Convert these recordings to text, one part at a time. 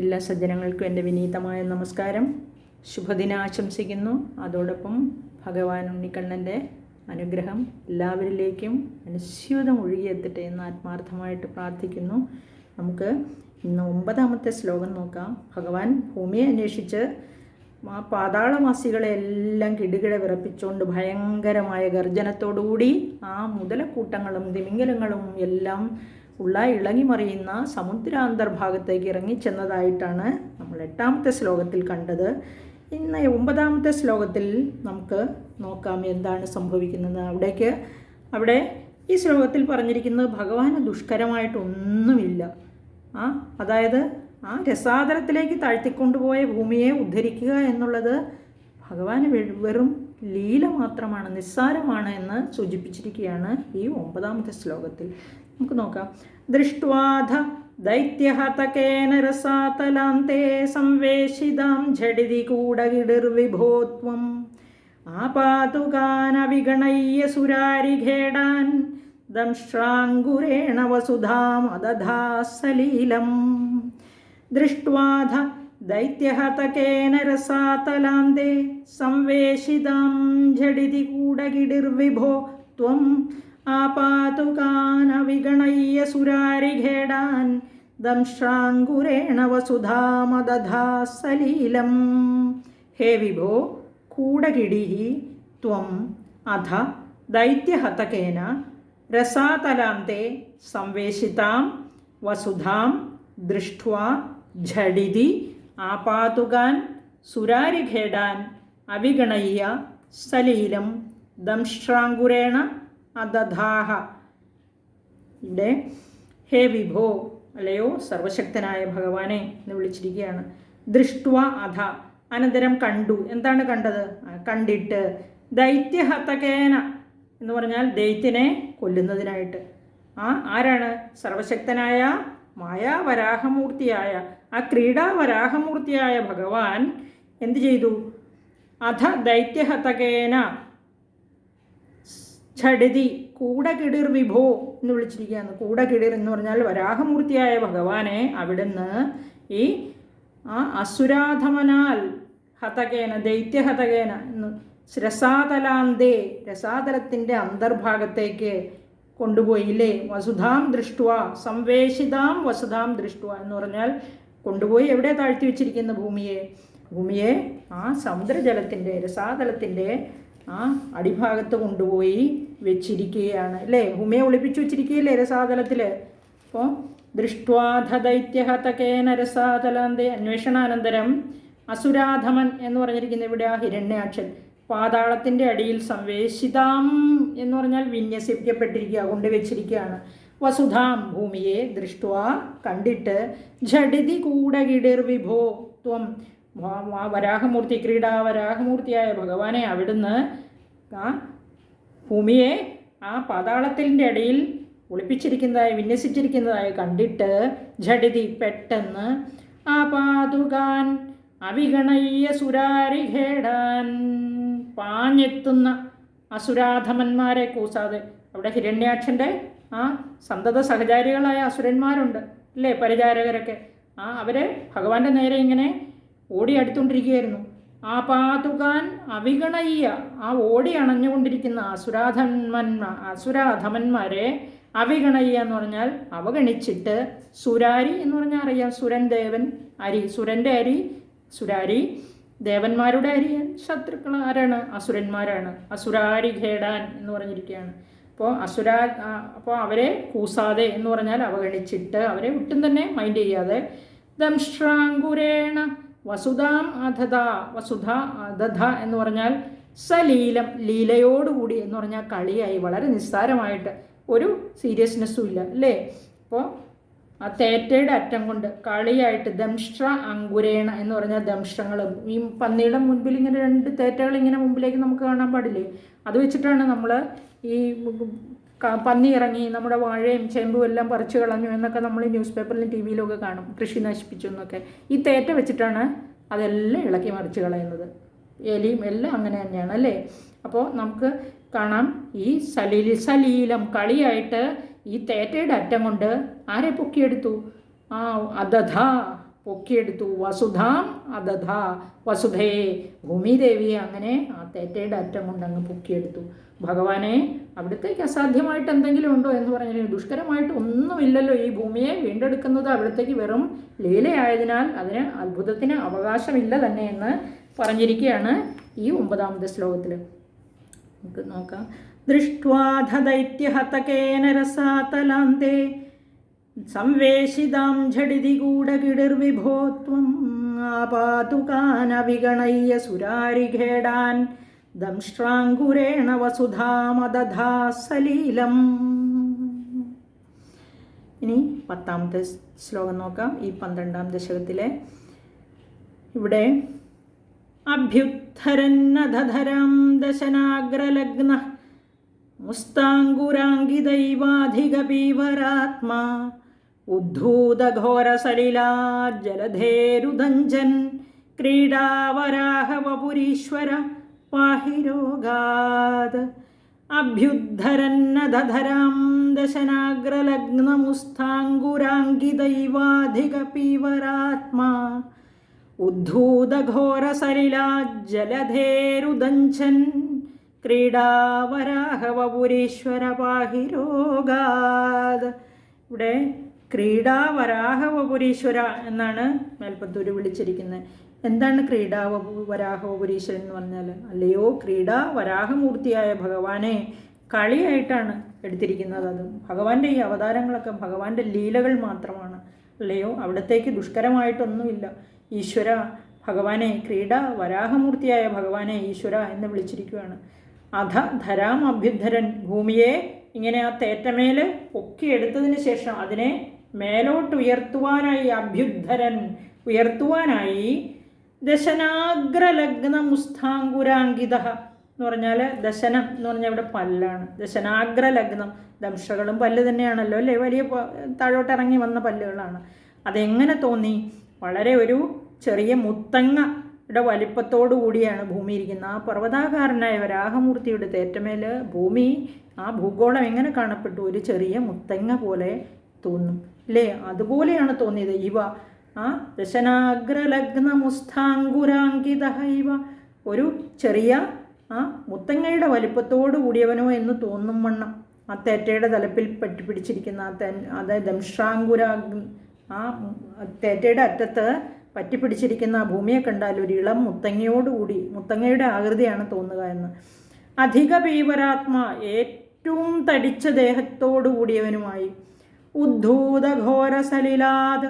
എല്ലാ സജ്ജനങ്ങൾക്കും എൻ്റെ വിനീതമായ നമസ്കാരം. ശുഭദിനം ആശംസിക്കുന്നു. അതോടൊപ്പം ഭഗവാൻ ഉണ്ണിക്കണ്ണൻ്റെ അനുഗ്രഹം എല്ലാവരിലേക്കും അനുസ്യൂതം ഒഴുകിയെത്തട്ടെ എന്ന് ആത്മാർത്ഥമായിട്ട് പ്രാർത്ഥിക്കുന്നു. നമുക്ക് ഇന്ന് 9ാമത്തെ ശ്ലോകം നോക്കാം. ഭഗവാൻ ഭൂമിയെ അന്വേഷിച്ച് ആ പാതാളവാസികളെല്ലാം കിടുകിട വിറപ്പിച്ചുകൊണ്ട് ഭയങ്കരമായ ഗർജനത്തോടുകൂടി ആ മുതലക്കൂട്ടങ്ങളും തിമിംഗലങ്ങളും എല്ലാം ഉള്ള ഇളകി മറിയുന്ന സമുദ്രാന്തർഭാഗത്തേക്ക് ഇറങ്ങിച്ചെന്നതായിട്ടാണ് നമ്മൾ 8ാമത്തെ ശ്ലോകത്തിൽ കണ്ടത്. ഇന്ന് 9ാമത്തെ ശ്ലോകത്തിൽ നമുക്ക് നോക്കാം എന്താണ് സംഭവിക്കുന്നത്. അവിടെ ഈ ശ്ലോകത്തിൽ പറഞ്ഞിരിക്കുന്നത് ഭഗവാന് ദുഷ്കരമായിട്ടൊന്നുമില്ല. അതായത് ആ രസാതലത്തിലേക്ക് താഴ്ത്തിക്കൊണ്ടുപോയ ഭൂമിയെ ഉദ്ധരിക്കുക എന്നുള്ളത് ഭഗവാന് വെറും ലീല മാത്രമാണ്, നിസ്സാരമാണ് എന്ന് സൂചിപ്പിച്ചിരിക്കുകയാണ് ഈ 9ാമത്തെ ശ്ലോകത്തിൽ. നമുക്ക് നോക്കാം. ദൃഷ്ട്വാധ ദൈത്യഹതകേന രസാതലാന്തേ സംവേശിതാം ഝടിതി കൂടകിടിർവിഭോത്വം ആപാതുകാനവിഗണയ്യ സുരാരിഖേടാൻ ദംഷ്ട്രാങ്കുരേണ വസുധാം അദധാസലീലം. ദൃഷ്ട്വാധ ദൈത്യഹതകേന രസാതലാന്തേ സംവേശിതാം ഝടിതി കൂടകിടിർവിഭോ ത്വം ആപാതുകാനവിഗണയ്യ സുരാരിഖേടാൻ ദംഷ്ട്രാങ്കുരേണ വസുധാമദധാസലീലം. ഹേ വിഭോ കൂടകിടിഃ ത്വം അധ ദൈത്യഹതകേന രസാതലാന്തേ സംവേശിതാം വസുധാം ദൃഷ്ട്വാ ഝടിതി ആപാതുകാൻ സുരാരിഖേടാൻ അവിഗണയ്യ സലീലം ദംഷ്ട്രാങ്കുരേണ അദധാഹ. ഇവിടെ ഹേ വിഭോ, അല്ലയോ സർവശക്തനായ ഭഗവാനെ എന്ന് വിളിച്ചിരിക്കുകയാണ്. ദൃഷ്ട്വ അധ, അനന്തരം കണ്ടു. എന്താണ് കണ്ടത്? കണ്ടിട്ട്. ദൈത്യഹതകേന എന്ന് പറഞ്ഞാൽ ദൈത്യനെ കൊല്ലുന്നതിനായിട്ട്. ആരാണ്? സർവശക്തനായ മായാവരാഹമൂർത്തിയായ ആ ക്രീഡാവരാഹമൂർത്തിയായ ഭഗവാൻ എന്തു ചെയ്തു? അധ ദൈത്യഹതകേന ഝടിതി കൂടകിടിർ വിഭോ എന്ന് വിളിച്ചിരിക്കുകയാണ്. കൂടകിടിർ എന്ന് പറഞ്ഞാൽ വരാഹമൂർത്തിയായ ഭഗവാനെ അവിടുന്ന് ഈ അസുരാധമനാൽ ഹതകേന ദൈത്യഹതകേന രസാതലാന്തേ രസാതലത്തിൻ്റെ അന്തർഭാഗത്തേക്ക് കൊണ്ടുപോയില്ലേ. വസുധാം ദൃഷ്ട്വ സംവേശിതാം വസുധാം ദൃഷ്ട്വ എന്ന് പറഞ്ഞാൽ കൊണ്ടുപോയി എവിടെ താഴ്ത്തി വെച്ചിരിക്കുന്ന? ഭൂമിയെ ആ സമുദ്രജലത്തിൻ്റെ രസാതലത്തിൻ്റെ ആ അടിഭാഗത്ത് കൊണ്ടുപോയി വെച്ചിരിക്കുകയാണ് അല്ലേ. ഭൂമിയെ ഒളിപ്പിച്ചു വെച്ചിരിക്കുകയല്ലേ രസാതലത്തിൽ. അപ്പോൾ ദൃഷ്ട്വാധ ദൈത്യഹതകേന രസാതലാന്തേ, അന്വേഷണാനന്തരം അസുരാധമൻ എന്ന് പറഞ്ഞിരിക്കുന്ന ഇവിടെ ആ ഹിരണ്യാക്ഷൻ പാതാളത്തിൻ്റെ അടിയിൽ സംവേശിതാം എന്ന് പറഞ്ഞാൽ വിന്യസിക്കപ്പെട്ടിരിക്കുക, കൊണ്ടുവച്ചിരിക്കുകയാണ്. വസുധാം ഭൂമിയെ ദൃഷ്ട്വാ കണ്ടിട്ട് ഝടിതി കൂടകിടിർ വിഭോ ത്വം വരാഹമൂർത്തി ക്രീഡാവരാഹമൂർത്തിയായ ഭഗവാനെ അവിടുന്ന് ആ ഭൂമിയെ ആ പാതാളത്തിൻ്റെ അടിയിൽ ഒളിപ്പിച്ചിരിക്കുന്നതായി വിന്യസിച്ചിരിക്കുന്നതായി കണ്ടിട്ട് ഝടിതി പെട്ടെന്ന് ആപാതുകാൻ അവിഗണയ്യ സുരാരിഖേടാൻ പാഞ്ഞെത്തുന്ന അസുരാധമന്മാരെ കൂസാതെ. അവിടെ ഹിരണ്യാക്ഷൻ്റെ ആ സന്തത സഹചാരികളായ അസുരന്മാരുണ്ട് അല്ലേ, പരിചാരകരൊക്കെ. അവരെ ഭഗവാന്റെ നേരെ ഇങ്ങനെ ഓടി അടുത്തുകൊണ്ടിരിക്കുകയായിരുന്നു. ആപാതുകാൻ അവിഗണയ്യ, ആ ഓടി അണഞ്ഞുകൊണ്ടിരിക്കുന്ന അസുരാധമന്മാരെ അവിഗണയ്യ എന്ന് പറഞ്ഞാൽ അവഗണിച്ചിട്ട്, സുരാരി എന്ന് പറഞ്ഞാൽ അറിയാം, സുരൻ ദേവൻ അരി, സുരൻ്റെ അരി സുരാരി, ദേവന്മാരുടെ അരി ശത്രുക്കൾ ആരാണ്? അസുരന്മാരാണ്. അസുരാരിഖേടാൻ എന്ന് പറഞ്ഞിരിക്കുകയാണ്. അപ്പോൾ അവരെ കൂസാതെ എന്ന് പറഞ്ഞാൽ അവഗണിച്ചിട്ട്, അവരെ ഒട്ടും തന്നെ മൈൻഡ് ചെയ്യാതെ, ദംഷ്ട്രാങ്കുരേണ വസുധാം അധധ, വസുധ അധധ എന്ന് പറഞ്ഞാൽ സലീലം, ലീലയോടുകൂടി എന്ന് പറഞ്ഞാൽ കളിയായി, വളരെ നിസ്സാരമായിട്ട്, ഒരു സീരിയസ്നെസ്സും ഇല്ല അല്ലേ. അപ്പോൾ ആ തേറ്റയുടെ അറ്റം കൊണ്ട് കളിയായിട്ട് ദംഷ്ട്ര അങ്കുരേണ എന്ന് പറഞ്ഞാൽ ദംഷ്ട്രങ്ങളും ഈ പന്നിയുടെ മുൻപിൽ ഇങ്ങനെ 2 തേറ്റകൾ ഇങ്ങനെ മുമ്പിലേക്ക് നമുക്ക് കാണാൻ പാടില്ലേ, അത് വെച്ചിട്ടാണ് നമ്മൾ ഈ പന്നി ഇറങ്ങി നമ്മുടെ വാഴയും ചേമ്പും എല്ലാം പറിച്ചു കളഞ്ഞു എന്നൊക്കെ നമ്മൾ ന്യൂസ് പേപ്പറിലും ടി വിയിലൊക്കെ കാണും, കൃഷി നശിപ്പിച്ചു എന്നൊക്കെ. ഈ തേറ്റ വെച്ചിട്ടാണ് അതെല്ലാം ഇളക്കി മറിച്ച് കളയുന്നത്. എലിയും എല്ലാം അങ്ങനെ തന്നെയാണ് അല്ലേ. അപ്പോൾ നമുക്ക് കാണാം ഈ സലീലം കളിയായിട്ട് ഈ തേറ്റയുടെ അറ്റം കൊണ്ട് ആരെ പൊക്കിയെടുത്തു? അദധ പൊക്കിയെടുത്തു. വസുധാം അദധ, വസുധയെ ഭൂമിദേവിയെ അങ്ങനെ ആ തേറ്റയുടെ അറ്റം കൊണ്ടങ്ങ് പൊക്കിയെടുത്തു. ഭഗവാനെ, അവിടത്തേക്ക് അസാധ്യമായിട്ട് എന്തെങ്കിലും ഉണ്ടോ എന്ന് പറഞ്ഞാൽ ദുഷ്കരമായിട്ട് ഒന്നുമില്ലല്ലോ. ഈ ഭൂമിയെ വീണ്ടെടുക്കുന്നത് അവിടത്തേക്ക് വെറും ലീലയായതിനാൽ അതിന് അത്ഭുതത്തിന് അവകാശമില്ല തന്നെ എന്ന് പറഞ്ഞിരിക്കുകയാണ് ഈ 9ാമത്തെ ശ്ലോകത്തിൽ. നമുക്ക് നോക്കാം. ദൃഷ്ട്വാധ ദൈത്യഹതകേന രസാതലാന്തേ സംവേശിതാം ഝടിതി ഗൂഢകിടിർവിഭോ ത്വം ആപാതുകാനവിഗണയ്യ സുരാരിഖേടാൻ ദംഷ്ട്രാങ്കുരേണ വസുധാമദധാ സലീലം. ഇനി 10ാമത്തെ ശ്ലോകം നോക്കാം. ഈ 12ാം ദശകത്തിലെ ഇവിടെ അഭ്യുദ്ധരന്നധരം ദശനാഗ്രലഗ്ന മുസ്താങ്കുരാങ്കിദൈവാധികപീവരാത്മാ ഉദ്ധൂതഘോരസലിലാജ്ജലധേരുദഞ്ജൻ ക്രീഡാവരാഹവപുരീശ്വര പാഹി രോഗാത്. അഭ്യുദ്ധരന്നധരം ദശനാഗ്രലഗ്നമുസ്താങ്കുരാങ്കിദൈവാധികപീവരാത്മാ ഉദ്ധൂതഘോരസലിലാജ്ജലധേരുദഞ്ജൻ ക്രീഡാവരാഹവപുരീശ്വര പാഹി രോഗാത്. ഇവിടെ ക്രീഡാവരാഹവപുരീശ്വര എന്നാണ് മേൽപ്പത്തൂർ വിളിച്ചിരിക്കുന്നത്. എന്താണ് ക്രീഡാവരാഹവപുരീശ്വരൻ എന്ന് പറഞ്ഞാൽ? അല്ലയോ ക്രീഡാവരാഹമൂർത്തിയായ ഭഗവാനെ കളിയായിട്ടാണ് എടുത്തിരിക്കുന്നത്. അത് ഭഗവാന്റെ ഈ അവതാരങ്ങളൊക്കെ ഭഗവാന്റെ ലീലകൾ മാത്രമാണ്. അല്ലയോ, അവിടത്തേക്ക് ദുഷ്കരമായിട്ടൊന്നുമില്ല. ഈശ്വര, ഭഗവാനെ, ക്രീഡാവരാഹമൂർത്തിയായ ഭഗവാനെ ഈശ്വര എന്ന് വിളിച്ചിരിക്കുകയാണ്. അധ ധരാം അഭ്യുദ്ധരൻ, ഭൂമിയെ ഇങ്ങനെ ആ തേറ്റമേല് പൊക്കിയെടുത്തതിന് ശേഷം അതിനെ മേലോട്ട് ഉയർത്തുവാനായി, അഭ്യുദ്ധരൻ ഉയർത്തുവാനായി, ദശനാഗ്രലഗ്ന മുസ്താങ്കുരാങ്കിത എന്ന് പറഞ്ഞാൽ ദശനം എന്ന് പറഞ്ഞാൽ ഇവിടെ പല്ലാണ്. ദശനാഗ്രലഗ്നം, ദംഷകളും പല്ല് തന്നെയാണല്ലോ അല്ലേ, വലിയ താഴോട്ടിറങ്ങി വന്ന പല്ലുകളാണ്. അതെങ്ങനെ തോന്നി? വളരെ ഒരു ചെറിയ മുത്തങ്ങയുടെ വലിപ്പത്തോടു കൂടിയാണ് ഭൂമി ഇരിക്കുന്നത്. ആ പർവ്വതാകാരനായ വരാഹമൂർത്തിയുടെ തേറ്റമേൽ ഭൂമി, ആ ഭൂഗോളം എങ്ങനെ കാണപ്പെട്ടു? ഒരു ചെറിയ മുത്തങ്ങ പോലെ തോന്നും അല്ലേ? അതുപോലെയാണ് തോന്നിയത്. ഇവ ആ ദശനാഗ്രലഗ്ന മുസ്താങ്കുരാങ്കിത ഇവ, ഒരു ചെറിയ ആ മുത്തങ്ങയുടെ വലിപ്പത്തോടു കൂടിയവനോ എന്ന് തോന്നും വണ്ണം ആ തേറ്റയുടെ തലപ്പിൽ പറ്റിപ്പിടിച്ചിരിക്കുന്ന അതായത് ദംഷ്ട്രാങ്കുര, ആ തേറ്റയുടെ അറ്റത്ത് പറ്റിപ്പിടിച്ചിരിക്കുന്ന ആ ഭൂമിയെ കണ്ടാൽ ഒരു ഇളം മുത്തങ്ങയോടുകൂടി, മുത്തങ്ങയുടെ ആകൃതിയാണ് തോന്നുക എന്ന്. അധിക പീവരാത്മാ, ഏറ്റവും തടിച്ച ദേഹത്തോടു കൂടിയവനുമായി, ഉദ്ധൂത ഘോര സലിലാത്,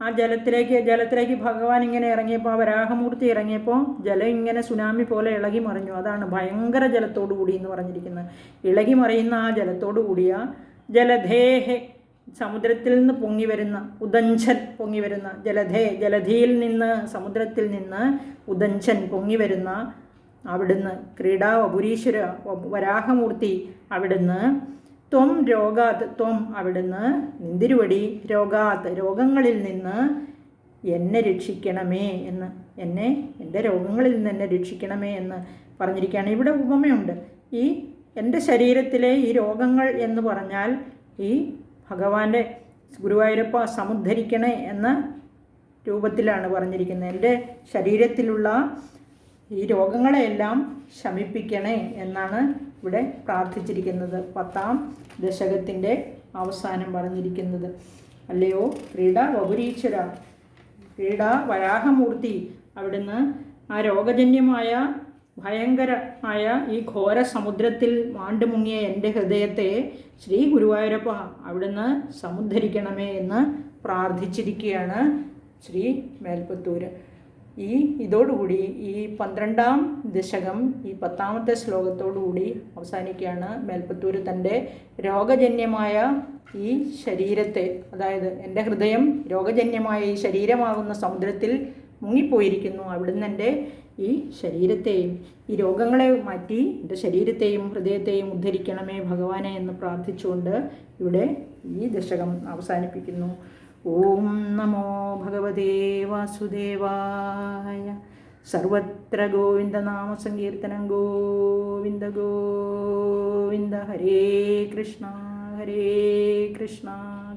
ആ ജലത്തിലേക്ക് ഭഗവാൻ ഇങ്ങനെ ഇറങ്ങിയപ്പോൾ, ആ വരാഹമൂർത്തി ഇറങ്ങിയപ്പോൾ ജലം ഇങ്ങനെ സുനാമി പോലെ ഇളകി മറിഞ്ഞു. അതാണ് ഭയങ്കര ജലത്തോടു കൂടി എന്ന് പറഞ്ഞിരിക്കുന്നത്. ഇളകി മറിയുന്ന ആ ജലത്തോടു കൂടിയ, ജലധേഹെ, സമുദ്രത്തിൽ നിന്ന് പൊങ്ങി വരുന്ന, ഉദഞ്ചൻ പൊങ്ങി വരുന്ന, ജലധിയിൽ നിന്ന്, സമുദ്രത്തിൽ നിന്ന് ഉദഞ്ചൻ പൊങ്ങി വരുന്ന അവിടുന്ന്, ക്രീഡാവപുരീശ്വര വരാഹമൂർത്തി അവിടുന്ന്, ത്വം രോഗാത്, ത്വം അവിടുന്ന്, നിന്തിരുവടി, രോഗാത് രോഗങ്ങളിൽ നിന്ന് എന്നെ രക്ഷിക്കണമേ എന്ന്, എൻ്റെ രോഗങ്ങളിൽ നിന്ന് എന്നെ രക്ഷിക്കണമേ എന്ന് പറഞ്ഞിരിക്കുകയാണ്. ഇവിടെ ഉപമയുണ്ട്. ഈ എൻ്റെ ശരീരത്തിലെ ഈ രോഗങ്ങൾ എന്ന് പറഞ്ഞാൽ ഈ ഭഗവാന്റെ ഗുരുവായൂരപ്പ സമുദ്ധരിക്കണേ എന്ന രൂപത്തിലാണ് പറഞ്ഞിരിക്കുന്നത്. എൻ്റെ ശരീരത്തിലുള്ള ഈ രോഗങ്ങളെയെല്ലാം ശമിപ്പിക്കണേ എന്നാണ് ഇവിടെ പ്രാർത്ഥിച്ചിരിക്കുന്നത്. 10ാം ദശകത്തിൻ്റെ അവസാനം പറഞ്ഞിരിക്കുന്നത്. അല്ലയോ ക്രീഡാവപുരീശ്വര, ക്രീഡാവരാഹമൂർത്തി അവിടുന്ന് ആ രോഗജന്യമായ ഭയങ്കരമായ ഈ ഘോര സമുദ്രത്തിൽ മാണ്ടുമുങ്ങിയ എൻ്റെ ഹൃദയത്തെ ശ്രീ ഗുരുവായൂരപ്പ അവിടുന്ന് സമുദ്ധരിക്കണമേ എന്ന് പ്രാർത്ഥിച്ചിരിക്കുകയാണ് ശ്രീ മേൽപ്പത്തൂര്. ഇതോടുകൂടി ഈ 12ാം ദശകം ഈ 10ാമത്തെ ശ്ലോകത്തോടുകൂടി അവസാനിക്കുകയാണ്. മേൽപ്പത്തൂര് തൻ്റെ രോഗജന്യമായ ഈ ശരീരത്തെ, അതായത് എൻ്റെ ഹൃദയം രോഗജന്യമായ ഈ ശരീരമാകുന്ന സമുദ്രത്തിൽ മുങ്ങിപ്പോയിരിക്കുന്നു. അവിടുന്ന് എൻ്റെ ഈ ശരീരത്തെയും ഈ രോഗങ്ങളെ മാറ്റി എൻ്റെ ശരീരത്തെയും ഹൃദയത്തെയും ഉദ്ധരിക്കണമേ ഭഗവാനെ എന്ന് പ്രാർത്ഥിച്ചുകൊണ്ട് ഇവിടെ ഈ ദശകം അവസാനിപ്പിക്കുന്നു. ഓം നമോ ഭഗവതേ വാസുദേവായ. സർവത്ര ഗോവിന്ദനാമ സങ്കീർത്തനം. ഗോവിന്ദ ഗോവിന്ദ. ഹരേ കൃഷ്ണ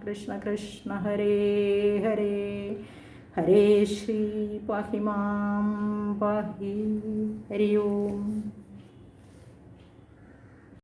കൃഷ്ണ കൃഷ്ണ ഹരേ ഹരേ. ഹരേ ശ്രീ പാഹി മാം പാഹി. ഹരി ഓം.